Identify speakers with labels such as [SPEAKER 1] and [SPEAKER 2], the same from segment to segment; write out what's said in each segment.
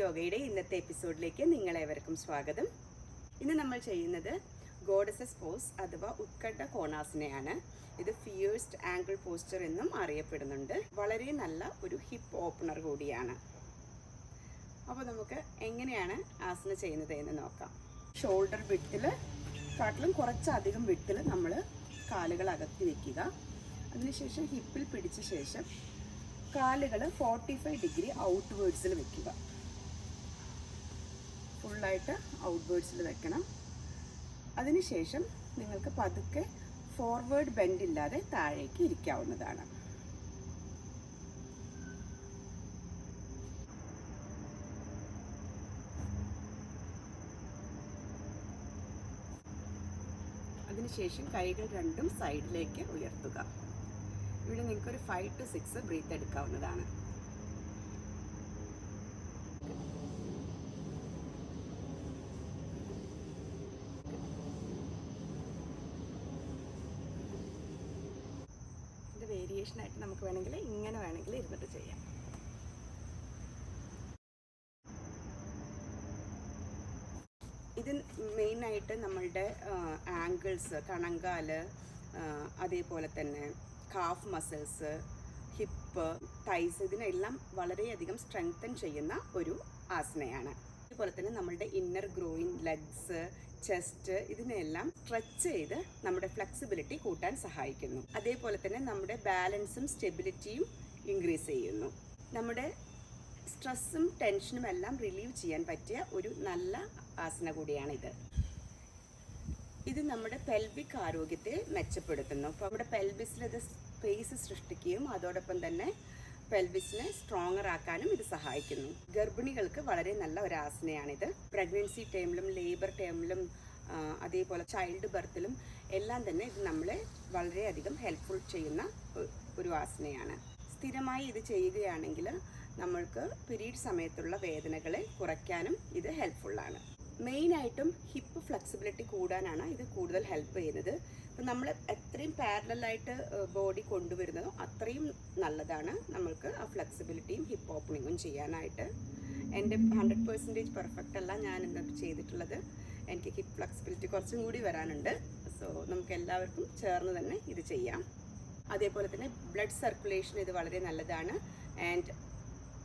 [SPEAKER 1] യോഗയുടെ ഇന്നത്തെ എപ്പിസോഡിലേക്ക് നിങ്ങളേവർക്കും സ്വാഗതം. ഇന്ന് നമ്മൾ ചെയ്യുന്നത് ഗോഡസസ് പോസ് അഥവാ ഉത്കണ്ഠ കോണാസനയാണ്. ഇത് ഫിയേഴ്സ്ഡ് ആംഗിൾ പോസ്ചർ എന്നും അറിയപ്പെടുന്നുണ്ട്. വളരെ നല്ല ഒരു ഹിപ്പ് ഓപ്പണർ കൂടിയാണ്. അപ്പോൾ നമുക്ക് എങ്ങനെയാണ് ആസന ചെയ്യുന്നത് എന്ന് നോക്കാം. ഷോൾഡർ വിഡ്ത്തിൽ കാട്ടിലും കുറച്ചധികം വിഡ്ത്തിൽ നമ്മൾ കാലുകൾ അകത്തി വയ്ക്കുക. അതിനുശേഷം ഹിപ്പിൽ പിടിച്ച ശേഷം കാലുകൾ 45 ഡിഗ്രി ഔട്ട്വേർഡ്സിൽ വെക്കുക. ഫുള്ളായിട്ട് ഔട്ട്വേർഡ്സിൽ വെക്കണം. അതിനുശേഷം നിങ്ങൾക്ക് പതുക്കെ ഫോർവേഡ് ബെൻഡ് ഇല്ലാതെ താഴേക്ക് ഇരിക്കാവുന്നതാണ്. അതിനുശേഷം കൈകൾ രണ്ടും സൈഡിലേക്ക് ഉയർത്തുക. ഇവിടെ നിങ്ങൾക്കൊരു 5 to 6 ബ്രീത്ത് എടുക്കാവുന്നതാണ്. ഇത് വേരിയേഷനായിട്ട് നമുക്ക് വേണമെങ്കിൽ ഇങ്ങനെ വേണമെങ്കിൽ ഇരുന്നിട്ട് ചെയ്യാം. ഇത് മെയിനായിട്ട് നമ്മളുടെ ആംഗിൾസ്, കണങ്കാല്, അതേപോലെ തന്നെ കാഫ് മസിൽസ്, ഹിപ്പ്, തൈസ്, ഇതിനെല്ലാം വളരെയധികം സ്ട്രെങ്തൻ ചെയ്യുന്ന ഒരു ആസനയാണ്. അതുപോലെ തന്നെ നമ്മളുടെ ഇന്നർ ഗ്രോയിൻ, ലെഗ്സ്, ചെസ്റ്റ്, ഇതിനെല്ലാം സ്ട്രെച്ച് ചെയ്ത് നമ്മുടെ ഫ്ലെക്സിബിലിറ്റി കൂട്ടാൻ സഹായിക്കുന്നു. അതേപോലെ തന്നെ നമ്മുടെ ബാലൻസും സ്റ്റെബിലിറ്റിയും ഇൻക്രീസ് ചെയ്യുന്നു. നമ്മുടെ സ്ട്രെസ്സും ടെൻഷനും എല്ലാം റിലീവ് ചെയ്യാൻ പറ്റിയ ഒരു നല്ല ആസന കൂടിയാണിത്. ഇത് നമ്മുടെ പെൽവിക് ആരോഗ്യത്തെ മെച്ചപ്പെടുത്തുന്നു. അപ്പോൾ നമ്മുടെ പെൽവിസിൽ ഇത് സ്പേസ് സൃഷ്ടിക്കുകയും അതോടൊപ്പം തന്നെ പെൽവിസിനെ സ്ട്രോങ്ങർ ആക്കാനും ഇത് സഹായിക്കുന്നു. ഗർഭിണികൾക്ക് വളരെ നല്ല ഒരു ആസനയാണിത്. പ്രഗ്നൻസി ടൈമിലും ലേബർ ടൈമിലും അതേപോലെ ചൈൽഡ് ബർത്തിലും എല്ലാം തന്നെ ഇത് നമ്മളെ വളരെയധികം ഹെൽപ്ഫുൾ ചെയ്യുന്ന ഒരു ആസനയാണ്. സ്ഥിരമായി ഇത് ചെയ്യുകയാണെങ്കിൽ നമ്മൾക്ക് പീരീഡ് സമയത്തുള്ള വേദനകളെ കുറയ്ക്കാനും ഇത് ഹെൽപ്ഫുള്ളാണ്. മെയിനായിട്ടും ഹിപ്പ് ഫ്ലെക്സിബിലിറ്റി കൂടാനാണ് ഇത് കൂടുതൽ ഹെൽപ്പ് ചെയ്യുന്നത്. ഇപ്പം നമ്മൾ എത്രയും പാരലായിട്ട് ബോഡി കൊണ്ടുവരുന്നതോ അത്രയും നല്ലതാണ് നമ്മൾക്ക് ആ ഫ്ലെക്സിബിലിറ്റിയും ഹിപ്പ് ഓപ്പണിങ്ങും ചെയ്യാനായിട്ട്. എൻ്റെ 100% പെർഫെക്റ്റ് അല്ല ഞാൻ ഇന്നത്തെ ചെയ്തിട്ടുള്ളത്. എനിക്ക് ഹിപ്പ് ഫ്ലെക്സിബിലിറ്റി കുറച്ചും കൂടി വരാനുണ്ട്. സോ നമുക്ക് എല്ലാവർക്കും ചേർന്ന് തന്നെ ഇത് ചെയ്യാം. അതേപോലെ തന്നെ ബ്ലഡ് സർക്കുലേഷൻ ഇത് വളരെ നല്ലതാണ്. ആൻഡ്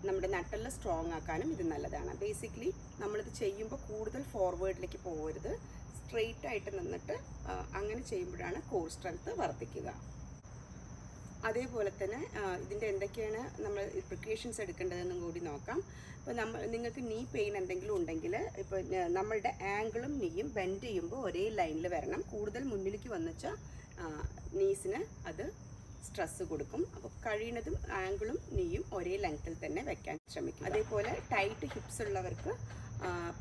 [SPEAKER 1] നമ്മുടെ നട്ടെല്ല് സ്ട്രോങ് ആക്കാനും ഇത് നല്ലതാണ്. ബേസിക്കലി നമ്മളിത് ചെയ്യുമ്പോൾ കൂടുതൽ ഫോർവേഡിലേക്ക് പോകരുത്. സ്ട്രെയിറ്റ് ആയിട്ട് നിന്നിട്ട് അങ്ങനെ ചെയ്യുമ്പോഴാണ് കോർ സ്ട്രെങ്ത് വർദ്ധിക്കുക. അതേപോലെ തന്നെ ഇതിൻ്റെ എന്തൊക്കെയാണ് നമ്മൾ പ്രിക്കോഷൻസ് എടുക്കേണ്ടതെന്നും കൂടി നോക്കാം. ഇപ്പോൾ നിങ്ങൾക്ക് നീ പെയിൻ എന്തെങ്കിലും ഉണ്ടെങ്കിൽ ഇപ്പോൾ നമ്മളുടെ ആംഗിളും നീയും ബെൻഡ് ചെയ്യുമ്പോൾ ഒരേ ലൈനിൽ വരണം. കൂടുതൽ മുന്നിലേക്ക് വന്നുവെച്ചാൽ നീസിന് അത് സ്ട്രെസ് കൊടുക്കും. അപ്പോൾ കഴിയുന്നതും ആംഗിളും നീയും ഒരേ ലെങ്ത്തിൽ തന്നെ വെക്കാൻ ശ്രമിക്കും. അതേപോലെ ടൈറ്റ് ഹിപ്സ് ഉള്ളവർക്ക്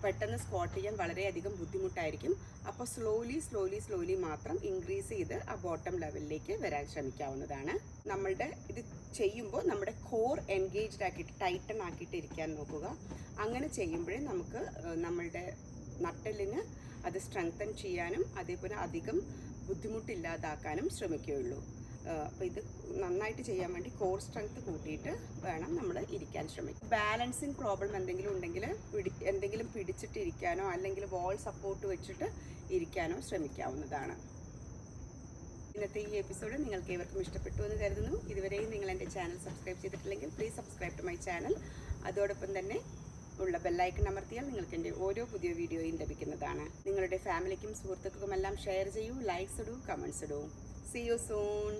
[SPEAKER 1] പെട്ടെന്ന് സ്ക്വാട്ട് ചെയ്യാൻ വളരെയധികം ബുദ്ധിമുട്ടായിരിക്കും. അപ്പോൾ സ്ലോലി മാത്രം ഇൻക്രീസ് ചെയ്ത് ആ ബോട്ടം ലെവലിലേക്ക് വരാൻ ശ്രമിക്കാവുന്നതാണ്. നമ്മളുടെ ഇത് ചെയ്യുമ്പോൾ നമ്മുടെ കോർ എൻഗേജ്ഡ് ആക്കിയിട്ട് ടൈറ്റൺ ആക്കിയിട്ട് ഇരിക്കാൻ നോക്കുക. അങ്ങനെ ചെയ്യുമ്പോഴേ നമുക്ക് നമ്മളുടെ നട്ടെല്ലിന് അത് സ്ട്രെങ്തൻ ചെയ്യാനും അതേപോലെ അധികം ബുദ്ധിമുട്ടില്ലാതാക്കാനും ശ്രമിക്കുകയുള്ളൂ. അപ്പോൾ ഇത് നന്നായിട്ട് ചെയ്യാൻ വേണ്ടി കോർ സ്ട്രെങ്ത് കൂട്ടിയിട്ട് വേണം നമ്മൾ ഇരിക്കാൻ ശ്രമിക്കും. ബാലൻസിങ് പ്രോബ്ലം എന്തെങ്കിലും ഉണ്ടെങ്കിൽ എന്തെങ്കിലും പിടിച്ചിട്ടിരിക്കാനോ അല്ലെങ്കിൽ വാൾ സപ്പോർട്ട് വെച്ചിട്ട് ഇരിക്കാനോ ശ്രമിക്കാവുന്നതാണ്. ഇന്നത്തെ ഈ എപ്പിസോഡ് നിങ്ങൾക്ക് ഏവർക്കും ഇഷ്ടപ്പെട്ടു എന്ന് കരുതുന്നു. ഇതുവരെയും നിങ്ങൾ എൻ്റെ ചാനൽ സബ്സ്ക്രൈബ് ചെയ്തിട്ടില്ലെങ്കിൽ please subscribe to my channel. അതോടൊപ്പം തന്നെ ഉള്ള ബെല്ലൈക്കൺ അമർത്തിയാൽ നിങ്ങൾക്ക് എൻ്റെ ഓരോ പുതിയ വീഡിയോയും ലഭിക്കുന്നതാണ്. നിങ്ങളുടെ ഫാമിലിക്കും സുഹൃത്തുക്കൾക്കുമെല്ലാം ഷെയർ ചെയ്യൂ, ലൈക്സ് ഇടൂ, കമൻറ്റ്സ് ഇടൂ. See you soon.